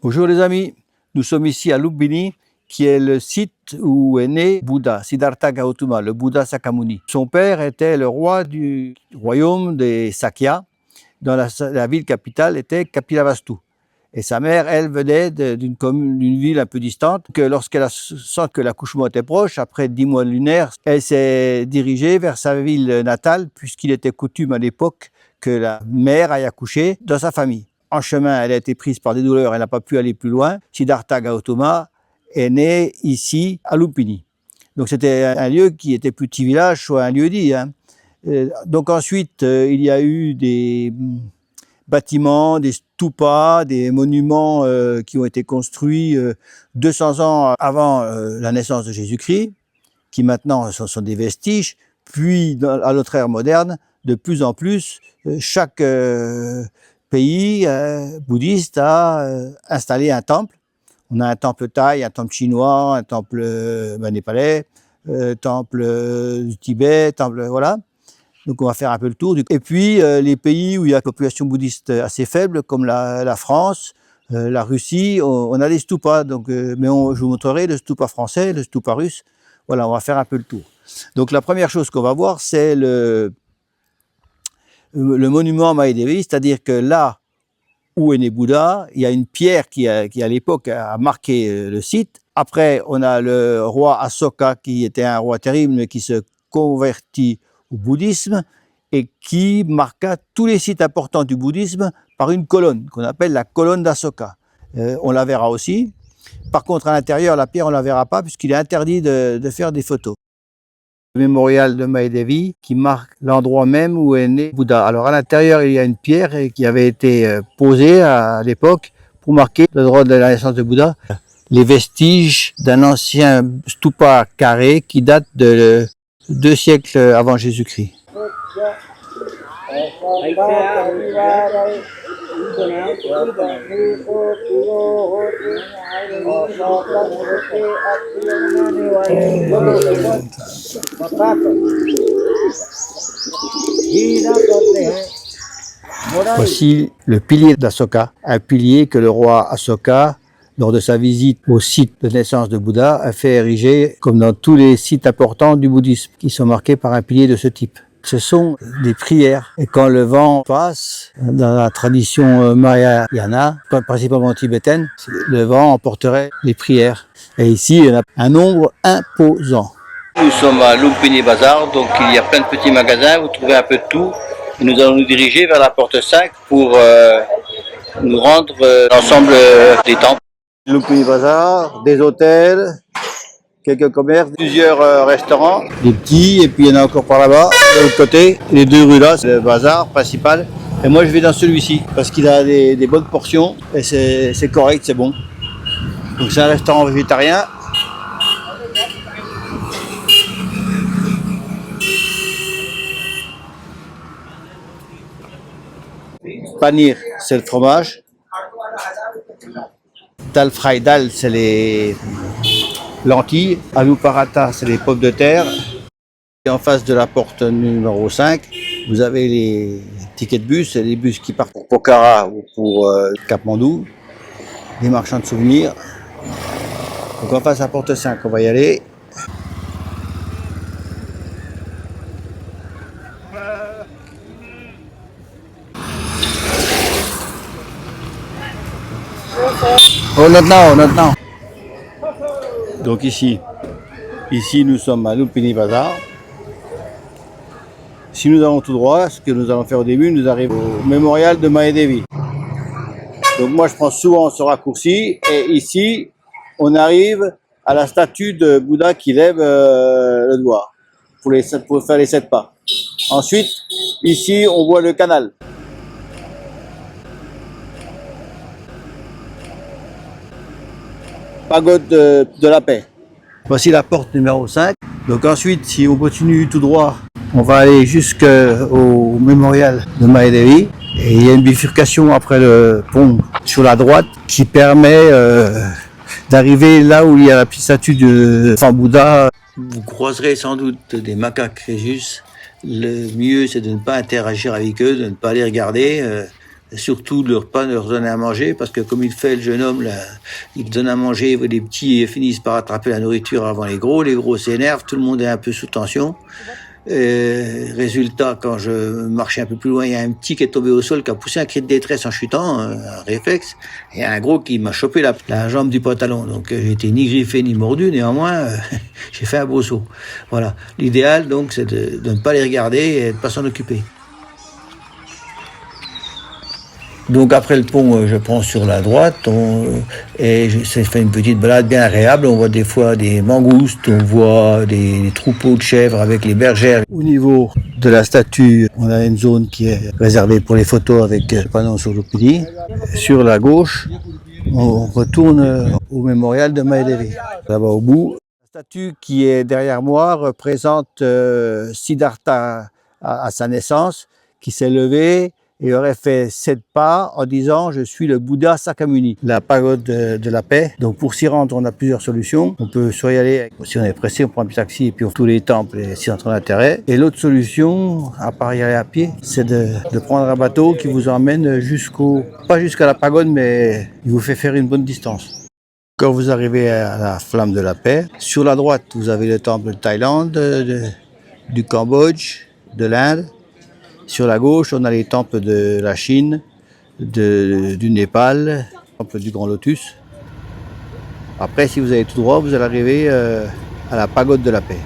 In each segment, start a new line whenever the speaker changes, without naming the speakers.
Bonjour les amis, nous sommes ici à Lumbini, qui est le site où est né Bouddha, Siddhartha Gautama, le Bouddha Sakyamuni. Son père était le roi du royaume des Sakya, dont la ville capitale était Kapilavastu. Et sa mère, elle, venait d'une ville un peu distante, que lorsqu'elle sent que l'accouchement était proche, après 10 mois lunaires, elle s'est dirigée vers sa ville natale, puisqu'il était coutume à l'époque que la mère aille accoucher dans sa famille. En chemin, elle a été prise par des douleurs, elle n'a pas pu aller plus loin. Siddhartha Gautama est né ici, à Lumbini. Donc c'était un lieu qui était petit village, soit un lieu dit. Donc ensuite, il y a eu des bâtiments, des stupas, des monuments qui ont été construits 200 ans avant la naissance de Jésus-Christ, qui maintenant sont des vestiges. Puis, à notre ère moderne, de plus en plus, chaque pays bouddhiste a installé un temple. On a un temple thaï, un temple chinois, un temple népalais, temple du Tibet, temple voilà. Donc on va faire un peu le tour. Et puis les pays où il y a une population bouddhiste assez faible, comme la France, la Russie, on a des stupas. Donc, mais je vous montrerai le stupa français, le stupa russe. Voilà, on va faire un peu le tour. Donc la première chose qu'on va voir, c'est le monument Mahadevi, c'est-à-dire que là où est né Bouddha, il y a une pierre qui à l'époque a marqué le site. Après, on a le roi Asoka, qui était un roi terrible, mais qui se convertit au bouddhisme et qui marqua tous les sites importants du bouddhisme par une colonne qu'on appelle la colonne d'Asoka. On la verra aussi. Par contre, à l'intérieur, la pierre, on ne la verra pas puisqu'il est interdit de faire des photos. Le mémorial de Mahadevi qui marque l'endroit même où est né Bouddha. Alors à l'intérieur, il y a une pierre qui avait été posée à l'époque pour marquer le droit de la naissance de Bouddha. Les vestiges d'un ancien stupa carré qui date de 2 siècles avant Jésus-Christ. Voici le pilier d'Asoka, un pilier que le roi Asoka, lors de sa visite au site de naissance de Bouddha, a fait ériger comme dans tous les sites importants du bouddhisme, qui sont marqués par un pilier de ce type. Ce sont des prières. Et quand le vent passe, dans la tradition Mahayana, principalement tibétaine, le vent emporterait les prières. Et ici, il y en a un nombre imposant. Nous sommes à Lumbini Bazar, donc il y a plein de petits magasins, vous trouvez un peu de tout. Et nous allons nous diriger vers la porte 5 pour nous rendre l'ensemble des temples. Lumbini Bazar, des hôtels, quelques commerces, plusieurs restaurants, des petits, et puis il y en a encore par là-bas, de l'autre côté. Les 2 rues là, c'est le bazar principal. Et moi je vais dans celui-ci, parce qu'il a des bonnes portions, et c'est correct, c'est bon. Donc c'est un restaurant végétarien. Panir, c'est le fromage. Dal fry dal, c'est les lentilles. Aloo paratha, c'est les pommes de terre. Et en face de la porte numéro 5, vous avez les tickets de bus, c'est les bus qui partent pour Pokhara ou pour Katmandou, des marchands de souvenirs. Donc en face à la porte 5, on va y aller. Oh, not now. Donc ici nous sommes à Lumbini Bazar. Si nous allons tout droit, ce que nous allons faire au début, nous arrivons au mémorial de Mahadevi. Donc moi je prends souvent ce raccourci et ici on arrive à la statue de Bouddha qui lève le doigt pour faire les 7 pas. Ensuite, ici on voit le canal. Pagode de la paix. Voici la porte numéro 5. Donc ensuite, si on continue tout droit, on va aller jusqu'au mémorial de Mahadevi. Et il y a une bifurcation après le pont sur la droite qui permet d'arriver là où il y a la petite statue de l'enfant Bouddha. Vous croiserez sans doute des macaques Crésus. Le mieux, c'est de ne pas interagir avec eux, de ne pas les regarder. Et surtout, le repas, leur donner à manger, parce que comme il fait le jeune homme, là, il donne à manger, les petits finissent par attraper la nourriture avant les gros s'énervent, tout le monde est un peu sous tension. Et résultat, quand je marchais un peu plus loin, il y a un petit qui est tombé au sol, qui a poussé un cri de détresse en chutant, un réflexe. Et il y a un gros qui m'a chopé la jambe du pantalon. Donc j'ai été ni griffé ni mordu, néanmoins, j'ai fait un beau saut. Voilà. L'idéal, donc, c'est de ne pas les regarder et de ne pas s'en occuper. Donc après le pont, je prends sur la droite et j'ai fait une petite balade bien agréable. On voit des fois des mangoustes, on voit des troupeaux de chèvres avec les bergères. Au niveau de la statue, on a une zone qui est réservée pour les photos avec panneaux sur Lupini. Sur la gauche, on retourne au mémorial de Maelere. Là-bas au bout, la statue qui est derrière moi représente Siddhartha à sa naissance, qui s'est levé et aurait fait 7 pas en disant « Je suis le Bouddha Sakyamuni », la pagode de la paix. Donc pour s'y rendre, on a plusieurs solutions. On peut soit y aller, si on est pressé, on prend un petit taxi et puis on fait tous les temples et s'y centres d'intérêt. Et l'autre solution, à part y aller à pied, c'est de prendre un bateau qui vous emmène pas jusqu'à la pagode, mais il vous fait faire une bonne distance. Quand vous arrivez à la flamme de la paix, sur la droite, vous avez le temple de Thaïlande, du Cambodge, de l'Inde. Sur la gauche, on a les temples de la Chine, du Népal, le temple du Grand Lotus. Après, si vous allez tout droit, vous allez arriver à la pagode de la paix.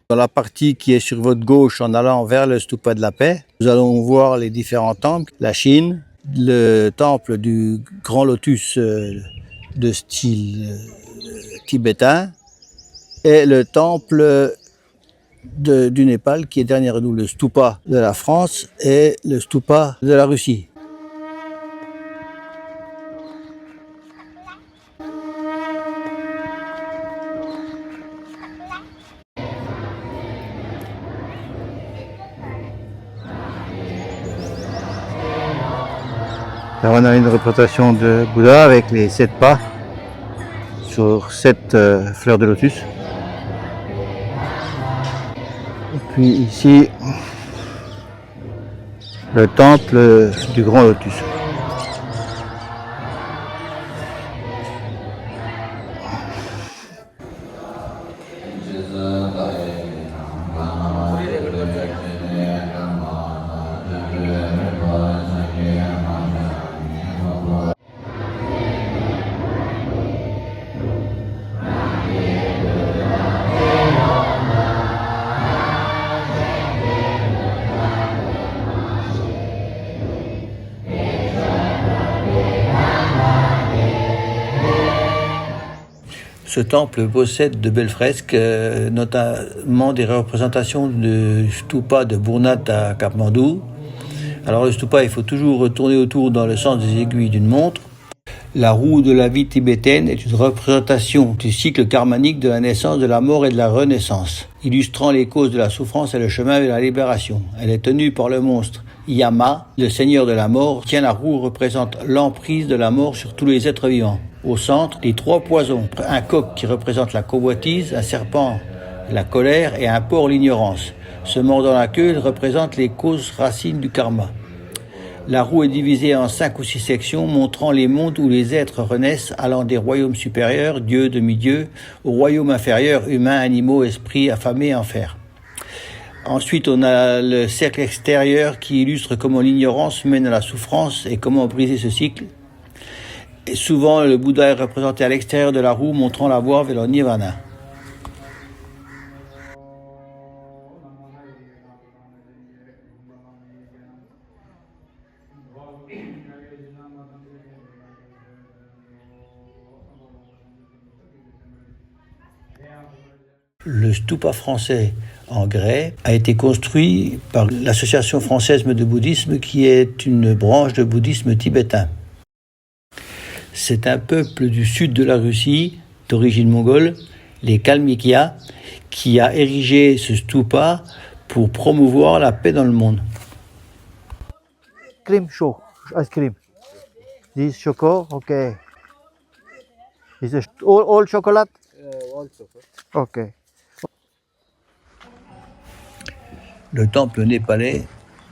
Dans la partie qui est sur votre gauche, en allant vers le Stupa de la paix, nous allons voir les différents temples. La Chine, le temple du Grand Lotus de style tibétain, et le temple du Népal qui est derrière nous, le stupa de la France et le stupa de la Russie. Là, on a une représentation de Bouddha avec les 7 pas sur 7 fleurs de lotus. Et puis ici, le temple du Grand Lotus. Ce temple possède de belles fresques, notamment des représentations de stupa de Burnat à Katmandou. Alors le stupa, il faut toujours retourner autour dans le sens des aiguilles d'une montre. La roue de la vie tibétaine est une représentation du cycle karmanique de la naissance, de la mort et de la renaissance, illustrant les causes de la souffrance et le chemin vers la libération. Elle est tenue par le monstre Yama, le seigneur de la mort. La roue représente l'emprise de la mort sur tous les êtres vivants. Au centre, les 3 poisons. Un coq qui représente la convoitise, un serpent la colère et un porc l'ignorance. Se mordant la queue, il représente les causes racines du karma. La roue est divisée en 5 ou 6 sections montrant les mondes où les êtres renaissent, allant des royaumes supérieurs, dieux, demi-dieux, aux royaumes inférieurs, humains, animaux, esprits, affamés, enfer. Ensuite, on a le cercle extérieur qui illustre comment l'ignorance mène à la souffrance et comment briser ce cycle. Et souvent, le Bouddha est représenté à l'extérieur de la roue, montrant la voie vers le nirvana. Le stupa français en grès a été construit par l'Association française de bouddhisme qui est une branche de bouddhisme tibétain. C'est un peuple du sud de la Russie, d'origine mongole, les Kalmykias, qui a érigé ce stupa pour promouvoir la paix dans le monde. Cream show, ice cream. This choco, okay. Is it all chocolate? All chocolate. Okay. Le temple népalais,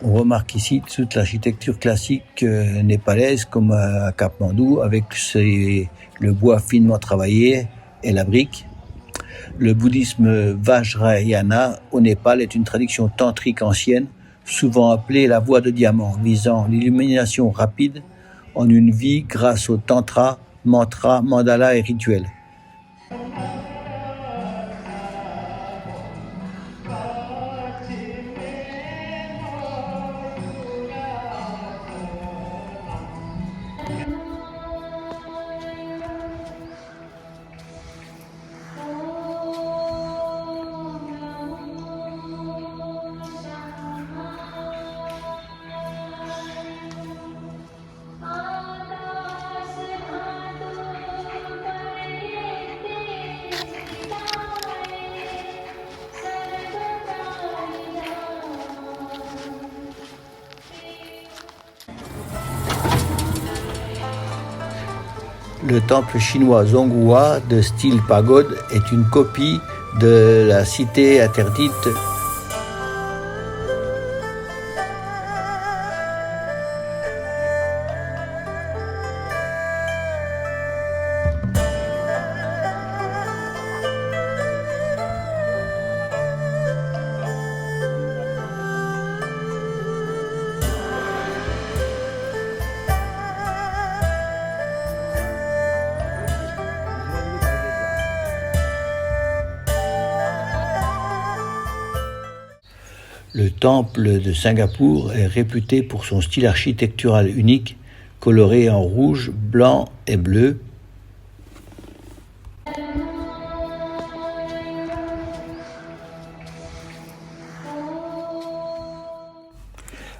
on remarque ici toute l'architecture classique népalaise comme à Katmandou avec le bois finement travaillé et la brique. Le bouddhisme Vajrayana au Népal est une tradition tantrique ancienne, souvent appelée la voie de diamant, visant l'illumination rapide en une vie grâce au tantra, mantra, mandala et rituels. Le temple chinois Zonghua de style pagode est une copie de la cité interdite. Le temple de Singapour est réputé pour son style architectural unique, coloré en rouge, blanc et bleu.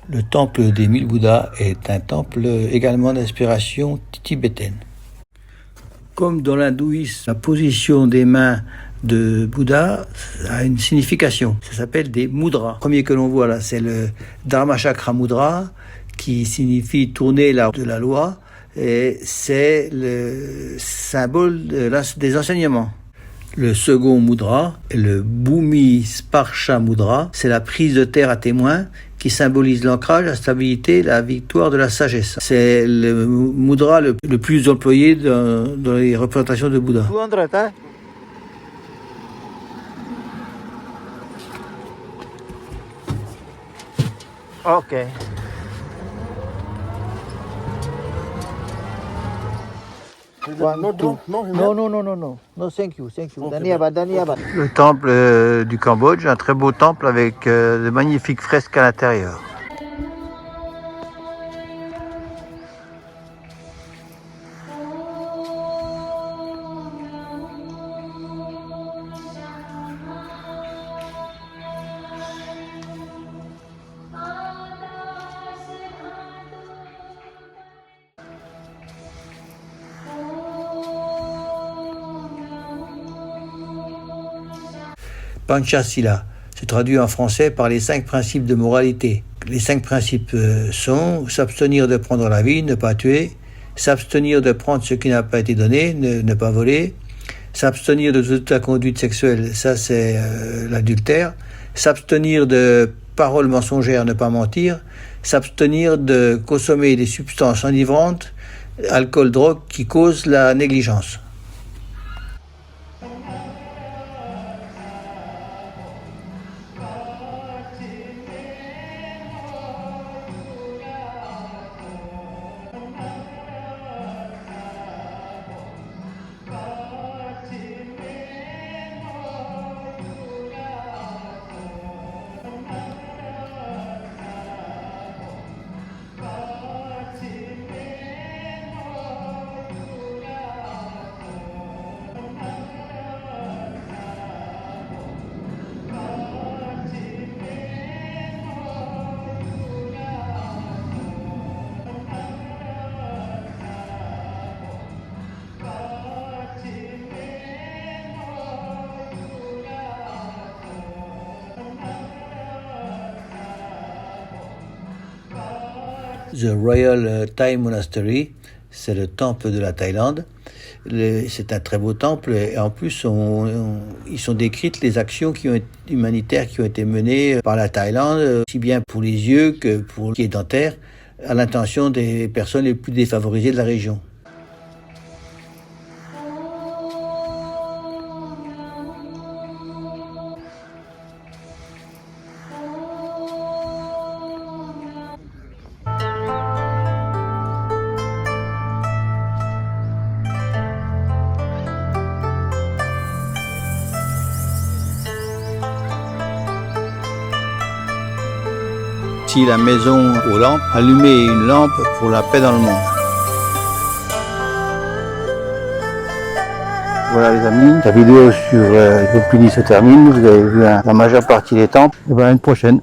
Le temple des 1000 Bouddhas est un temple également d'inspiration tibétaine. Comme dans l'hindouisme, la position des mains de Bouddha a une signification. Ça s'appelle des mudras. Le premier que l'on voit là, c'est le Dharma Chakra Mudra, qui signifie tourner l'art de la loi, et c'est le symbole des enseignements. Le second mudra, le Bhumi Sparsha Mudra, c'est la prise de terre à témoin qui symbolise l'ancrage, la stabilité, la victoire de la sagesse. C'est le mudra le plus employé dans les représentations de Bouddha. 200, hein? Ok. No, thank you. Okay. Le temple du Cambodge, un très beau temple avec de magnifiques fresques à l'intérieur. Panchasila se traduit en français par les 5 principes de moralité. Les 5 principes sont s'abstenir de prendre la vie, ne pas tuer, s'abstenir de prendre ce qui n'a pas été donné, ne pas voler, s'abstenir de toute la conduite sexuelle, ça c'est l'adultère, s'abstenir de paroles mensongères, ne pas mentir, s'abstenir de consommer des substances enivrantes, alcool, drogue qui causent la négligence. The Royal Thai Monastery c'est le temple de la Thaïlande. C'est un très beau temple et en plus, ils sont décrites les actions humanitaires qui ont été menées par la Thaïlande, aussi bien pour les yeux que pour les dentaires, à l'intention des personnes les plus défavorisées de la région. Ici, la maison aux lampes, allumer une lampe pour la paix dans le monde. Voilà les amis, la vidéo sur Loubini se termine. Vous avez vu la majeure partie des temples. Et bien à une prochaine.